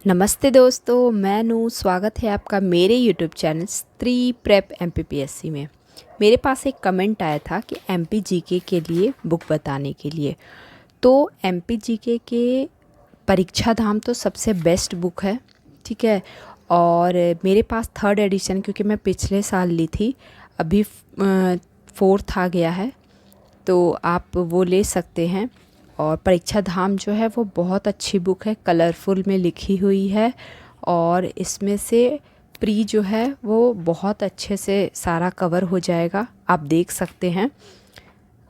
नमस्ते दोस्तों, मैं नू। स्वागत है आपका मेरे यूट्यूब चैनल स्त्री प्रेप एमपीपीएससी में। मेरे पास एक कमेंट आया था कि एमपी जीके के लिए बुक बताने के लिए। तो एमपी जीके के परीक्षा धाम तो सबसे बेस्ट बुक है, ठीक है। और मेरे पास थर्ड एडिशन, क्योंकि मैं पिछले साल ली थी, अभी फोर्थ आ गया है, तो आप वो ले सकते हैं। और परीक्षा धाम जो है वो बहुत अच्छी बुक है, कलरफुल में लिखी हुई है। और इसमें से प्री जो है वो बहुत अच्छे से सारा कवर हो जाएगा, आप देख सकते हैं।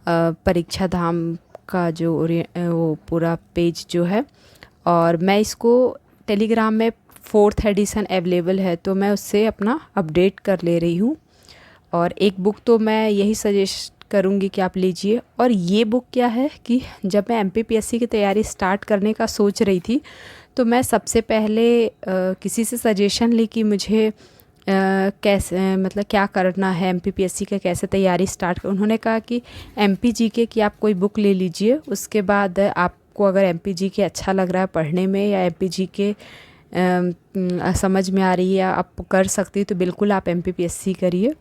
परीक्षा धाम का जो वो पूरा पेज जो है, और मैं इसको टेलीग्राम में फोर्थ एडिशन अवेलेबल है, तो मैं उससे अपना अपडेट कर ले रही हूँ। और एक बुक तो मैं यही सजेस्ट करूँगी कि आप लीजिए। और ये बुक क्या है कि जब मैं एमपीपीएससी की तैयारी स्टार्ट करने का सोच रही थी, तो मैं सबसे पहले किसी से सजेशन ली कि मुझे कैसे, मतलब क्या करना है, एमपीपीएससी का कैसे तैयारी स्टार्ट कर। उन्होंने कहा कि एमपी जीके की आप कोई बुक ले लीजिए, उसके बाद आपको अगर एमपी जीके अच्छा लग रहा है पढ़ने में, या एमपी जीके समझ में आ रही है, आप कर सकती है, तो बिल्कुल आप एमपीपीएससी करिए।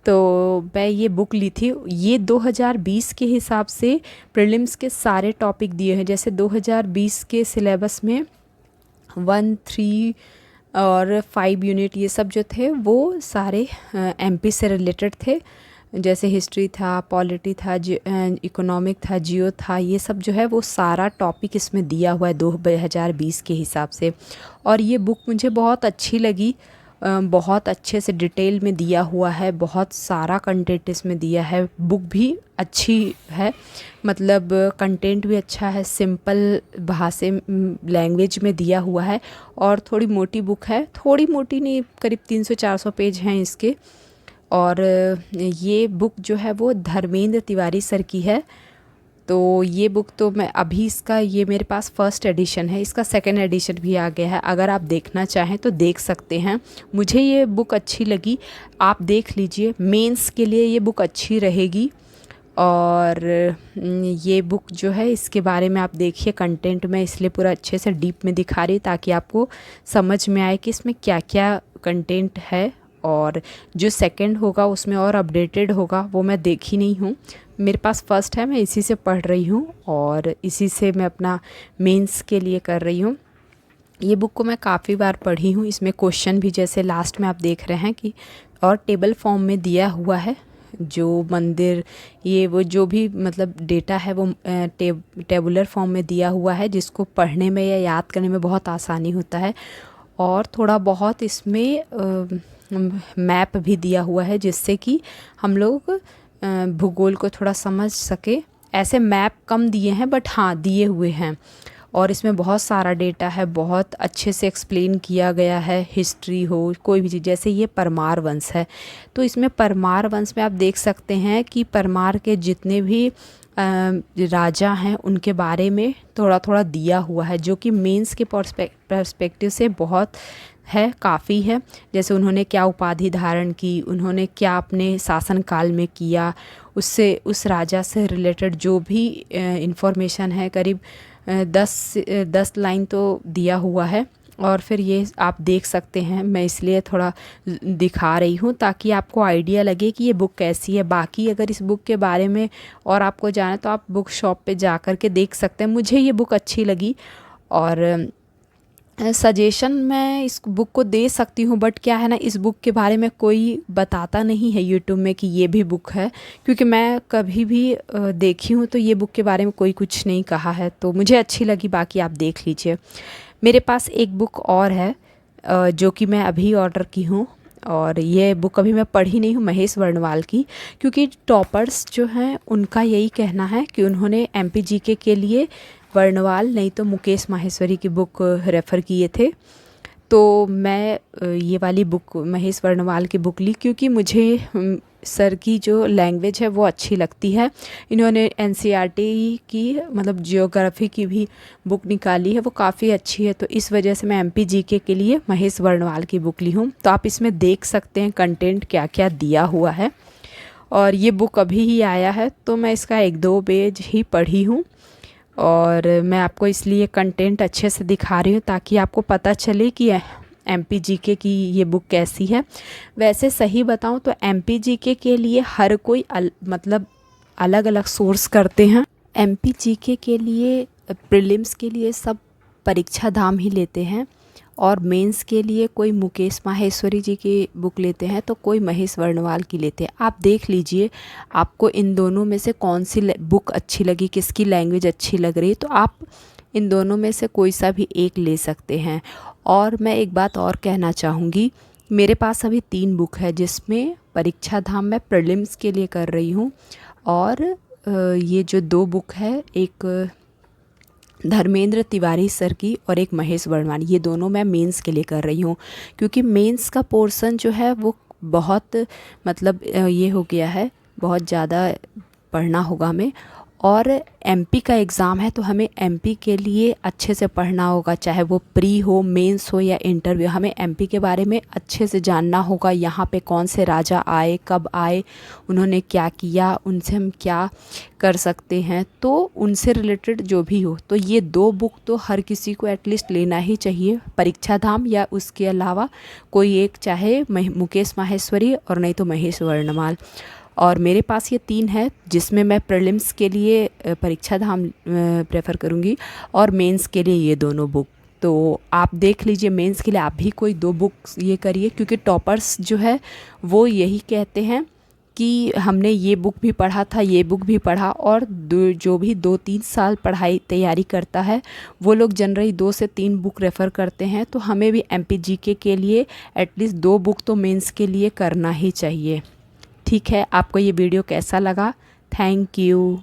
तो मैं ये बुक ली थी। ये 2020 के हिसाब से प्रीलिम्स के सारे टॉपिक दिए हैं। जैसे 2020 के सिलेबस में 1, 3 और 5 यूनिट ये सब जो थे वो सारे एमपी से रिलेटेड थे। जैसे हिस्ट्री था, पॉलिटी था, इकोनॉमिक था, जियो था, ये सब जो है वो सारा टॉपिक इसमें दिया हुआ है 2020 के हिसाब से। और ये बुक मुझे बहुत अच्छी लगी। बहुत अच्छे से डिटेल में दिया हुआ है, बहुत सारा कंटेंट इसमें दिया है। बुक भी अच्छी है, मतलब कंटेंट भी अच्छा है, सिंपल भाषा लैंग्वेज में दिया हुआ है। और थोड़ी मोटी बुक है, थोड़ी मोटी नहीं, करीब 300-400 पेज हैं इसके। और ये बुक जो है वो धर्मेंद्र तिवारी सर की है। तो ये बुक तो मैं अभी, इसका ये मेरे पास फर्स्ट एडिशन है, इसका सेकंड एडिशन भी आ गया है। अगर आप देखना चाहें तो देख सकते हैं। मुझे ये बुक अच्छी लगी, आप देख लीजिए, मेंस के लिए ये बुक अच्छी रहेगी। और ये बुक जो है इसके बारे में आप देखिए, कंटेंट में इसलिए पूरा अच्छे से डीप में दिखा रही, ताकि आपको समझ में आए कि इसमें क्या क्या कंटेंट है। और जो सेकंड होगा उसमें और अपडेटेड होगा, वो मैं देखी नहीं हूँ। मेरे पास फर्स्ट है, मैं इसी से पढ़ रही हूँ और इसी से मैं अपना मेंस के लिए कर रही हूँ। ये बुक को मैं काफ़ी बार पढ़ी हूँ। इसमें क्वेश्चन भी जैसे लास्ट में आप देख रहे हैं कि, और टेबल फॉर्म में दिया हुआ है। जो मंदिर, ये वो जो भी मतलब डेटा है वो टेबुलर फॉर्म में दिया हुआ है, जिसको पढ़ने में या याद करने में बहुत आसानी होता है। और थोड़ा बहुत इसमें मैप भी दिया हुआ है, जिससे कि हम लोग भूगोल को थोड़ा समझ सके। ऐसे मैप कम दिए हैं, बट हाँ दिए हुए हैं। और इसमें बहुत सारा डेटा है, बहुत अच्छे से एक्सप्लेन किया गया है। हिस्ट्री हो, कोई भी चीज़, जैसे ये परमार वंश है, तो इसमें परमार वंश में आप देख सकते हैं कि परमार के जितने भी राजा हैं उनके बारे में थोड़ा थोड़ा दिया हुआ है, जो कि मेंस के पर्सपेक्टिव से बहुत है, काफ़ी है। जैसे उन्होंने क्या उपाधि धारण की, उन्होंने क्या अपने शासनकाल में किया, उससे उस राजा से रिलेटेड जो भी इंफॉर्मेशन है, करीब 10 लाइन तो दिया हुआ है। और फिर ये आप देख सकते हैं, मैं इसलिए थोड़ा दिखा रही हूँ ताकि आपको आइडिया लगे कि ये बुक कैसी है। बाकी अगर इस बुक के बारे में और आपको जाना तो आप बुक शॉप पे जा कर के देख सकते हैं। मुझे ये बुक अच्छी लगी। और सजेशन मैं इस बुक को दे सकती हूँ, बट क्या है ना, इस बुक के बारे में कोई बताता नहीं है यूट्यूब में कि ये भी बुक है। क्योंकि मैं कभी भी देखी हूँ तो ये बुक के बारे में कोई कुछ नहीं कहा है, तो मुझे अच्छी लगी। बाकी आप देख लीजिए। मेरे पास एक बुक और है जो कि मैं अभी ऑर्डर की हूँ, और ये बुक अभी मैं पढ़ी नहीं हूँ, महेश वर्णवाल की। क्योंकि टॉपर्स जो हैं उनका यही कहना है कि उन्होंने एमपी जीके के लिए वर्णवाल नहीं तो मुकेश माहेश्वरी की बुक रेफ़र किए थे। तो मैं ये वाली बुक महेश वर्णवाल की बुक ली, क्योंकि मुझे सर की जो लैंग्वेज है वो अच्छी लगती है। इन्होंने एनसीईआरटी की, मतलब जियोग्राफी की भी बुक निकाली है, वो काफ़ी अच्छी है। तो इस वजह से मैं एमपी जीके के लिए महेश वर्णवाल की बुक ली हूँ। तो आप इसमें देख सकते हैं कंटेंट क्या क्या दिया हुआ है। और ये बुक अभी ही आया है, तो मैं इसका 1-2 पेज ही पढ़ी हूँ। और मैं आपको इसलिए कंटेंट अच्छे से दिखा रही हूँ ताकि आपको पता चले कि MPGK की ये बुक कैसी है। वैसे सही बताऊँ तो MPGK के लिए हर कोई मतलब अलग अलग सोर्स करते हैं। MPGK के लिए प्रीलिम्स के लिए सब परीक्षा धाम ही लेते हैं, और मेंस के लिए कोई मुकेश माहेश्वरी जी की बुक लेते हैं तो कोई महेश वर्णवाल की लेते हैं। आप देख लीजिए आपको इन दोनों में से कौन सी बुक अच्छी लगी, किसकी लैंग्वेज अच्छी लग रही, तो आप इन दोनों में से कोई सा भी एक ले सकते हैं। और मैं एक बात और कहना चाहूँगी, मेरे पास अभी 3 बुक है जिसमें परीक्षा धाम मैं प्रीलिम्स के लिए कर रही हूँ, और ये जो 2 बुक है, एक धर्मेंद्र तिवारी सर की और एक महेश वर्णवाल, ये दोनों मैं मेंस के लिए कर रही हूँ। क्योंकि मेंस का पोर्शन जो है वो बहुत मतलब ये हो गया है, बहुत ज़्यादा पढ़ना होगा हमें। और MP का एग्ज़ाम है तो हमें MP के लिए अच्छे से पढ़ना होगा, चाहे वो प्री हो, मेंस हो या इंटरव्यू। हमें MP के बारे में अच्छे से जानना होगा, यहाँ पे कौन से राजा आए, कब आए, उन्होंने क्या किया, उनसे हम क्या कर सकते हैं, तो उनसे रिलेटेड जो भी हो। तो ये 2 बुक तो हर किसी को एटलीस्ट लेना ही चाहिए, परीक्षा धाम या उसके अलावा कोई एक, चाहे मुकेश माहेश्वरी और नहीं तो महेश वर्णवाल। और मेरे पास ये 3 है जिसमें मैं प्रीलिम्स के लिए परीक्षा धाम प्रेफर करूँगी, और मेंस के लिए ये दोनों बुक। तो आप देख लीजिए मेंस के लिए आप भी कोई 2 बुक्स ये करिए, क्योंकि टॉपर्स जो है वो यही कहते हैं कि हमने ये बुक भी पढ़ा था, ये बुक भी पढ़ा। और जो भी 2-3 साल पढ़ाई तैयारी करता है वो लोग जनरली 2 से 3 बुक रेफ़र करते हैं। तो हमें भी MPGK के लिए एटलीस्ट 2 बुक तो मेंस के लिए करना ही चाहिए। ठीक है, आपको ये वीडियो कैसा लगा? Thank you.